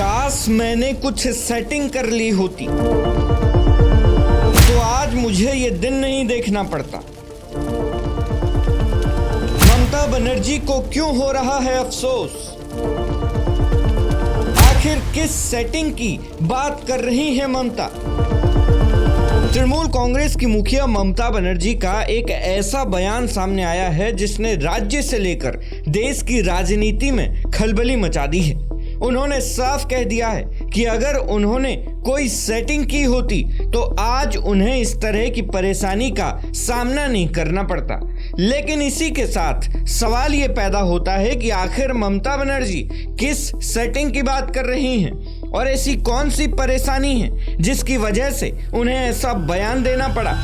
काश मैंने कुछ सेटिंग कर ली होती तो आज मुझे ये दिन नहीं देखना पड़ता। ममता बनर्जी को क्यों हो रहा है अफसोस? आखिर किस सेटिंग की बात कर रही है ममता? तृणमूल कांग्रेस की मुखिया ममता बनर्जी का एक ऐसा बयान सामने आया है जिसने राज्य से लेकर देश की राजनीति में खलबली मचा दी है। उन्होंने साफ कह दिया है कि अगर उन्होंने कोई सेटिंग की होती तो आज उन्हें इस तरह की परेशानी का सामना नहीं करना पड़ता। लेकिन इसी के साथ सवाल ये पैदा होता है कि आखिर ममता बनर्जी किस सेटिंग की बात कर रही हैं और ऐसी कौन सी परेशानी है जिसकी वजह से उन्हें ऐसा बयान देना पड़ा।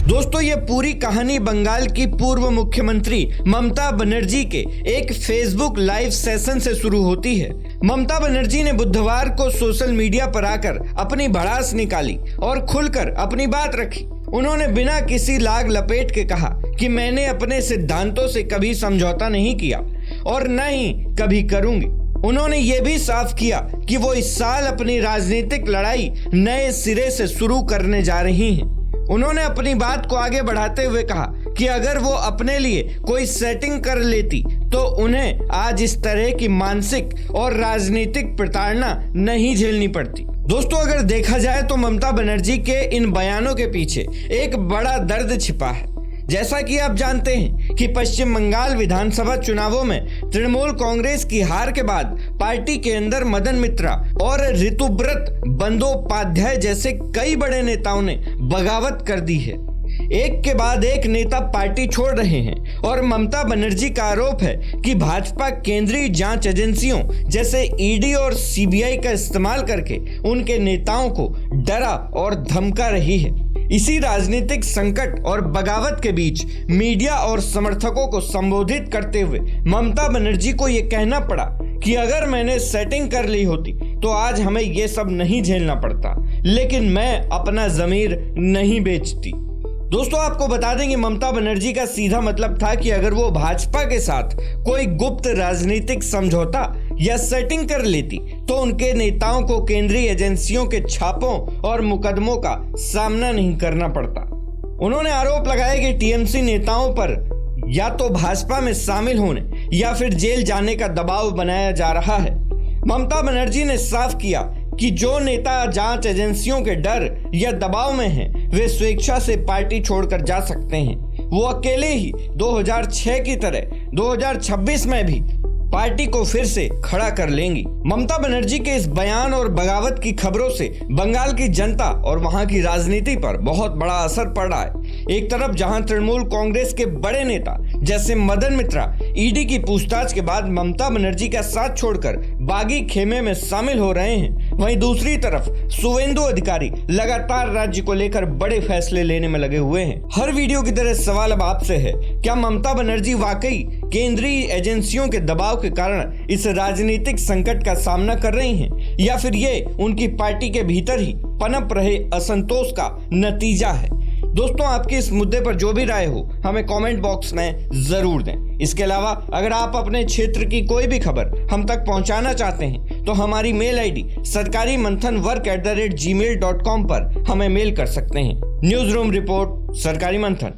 दोस्तों, ये पूरी कहानी बंगाल की पूर्व मुख्यमंत्री ममता बनर्जी के एक फेसबुक लाइव सेशन से शुरू होती है। ममता बनर्जी ने बुधवार को सोशल मीडिया पर आकर अपनी भड़ास निकाली और खुलकर अपनी बात रखी। उन्होंने बिना किसी लाग लपेट के कहा कि मैंने अपने सिद्धांतों से कभी समझौता नहीं किया और न ही कभी करूंगी। उन्होंने ये भी साफ किया कि वो इस साल अपनी राजनीतिक लड़ाई नए सिरे से शुरू करने जा रही हैं। उन्होंने अपनी बात को आगे बढ़ाते हुए कहा कि अगर वो अपने लिए कोई सेटिंग कर लेती तो उन्हें आज इस तरह की मानसिक और राजनीतिक प्रताड़ना नहीं झेलनी पड़ती। दोस्तों, अगर देखा जाए तो ममता बनर्जी के इन बयानों के पीछे एक बड़ा दर्द छिपा है। जैसा कि आप जानते हैं कि पश्चिम बंगाल विधानसभा चुनावों में तृणमूल कांग्रेस की हार के बाद पार्टी के अंदर मदन मित्रा और ऋतुव्रत बंदोपाध्याय जैसे कई बड़े नेताओं ने बगावत कर दी है। एक के बाद एक नेता पार्टी छोड़ रहे हैं और ममता बनर्जी का आरोप है कि भाजपा केंद्रीय जांच एजेंसियों जैसे ईडी और सीबीआई का इस्तेमाल करके उनके नेताओं को डरा और धमका रही है। इसी राजनीतिक संकट और बगावत के बीच मीडिया और समर्थकों को संबोधित करते हुए ममता बनर्जी को यह कहना पड़ा कि अगर मैंने सेटिंग कर ली होती तो आज हमें यह सब नहीं झेलना पड़ता, लेकिन मैं अपना ज़मीर नहीं बेचती। दोस्तों, आपको बता दें कि ममता बनर्जी का सीधा मतलब था कि अगर वो भाजपा के साथ कोई गुप्त राजनीतिक समझौता या सेटिंग कर लेती तो उनके नेताओं को केंद्रीय एजेंसियों के छापों और मुकदमों का सामना नहीं करना पड़ता। उन्होंने आरोप लगाया कि टीएमसी नेताओं पर या तो भाजपा में शामिल होने या फिर जेल जाने का दबाव बनाया जा रहा है। ममता बनर्जी ने साफ किया कि जो नेता जांच एजेंसियों के डर या दबाव में हैं, वे स्वेच्छा से पार्टी छोड़कर जा सकते हैं। वो अकेले ही 2006 की तरह 2026 में भी पार्टी को फिर से खड़ा कर लेंगी। ममता बनर्जी के इस बयान और बगावत की खबरों से बंगाल की जनता और वहां की राजनीति पर बहुत बड़ा असर पड़ रहा है। एक तरफ जहां तृणमूल कांग्रेस के बड़े नेता जैसे मदन मित्रा ईडी की पूछताछ के बाद ममता बनर्जी का साथ छोड़कर बागी खेमे में शामिल हो रहे हैं, वहीं दूसरी तरफ शुवेंदु अधिकारी लगातार राज्य को लेकर बड़े फैसले लेने में लगे हुए हैं। हर वीडियो की तरह सवाल अब आपसे है, क्या ममता बनर्जी वाकई केंद्रीय एजेंसियों के दबाव के कारण इस राजनीतिक संकट का सामना कर रही हैं या फिर ये उनकी पार्टी के भीतर ही पनप रहे असंतोष का नतीजा है? दोस्तों, आपकी इस मुद्दे पर जो भी राय हो हमें कमेंट बॉक्स में जरूर दें। इसके अलावा अगर आप अपने क्षेत्र की कोई भी खबर हम तक पहुंचाना चाहते हैं तो हमारी मेल आईडी sarkarimanthan@gmail.com पर हमें मेल कर सकते हैं। न्यूज रूम रिपोर्ट, सरकारी मंथन।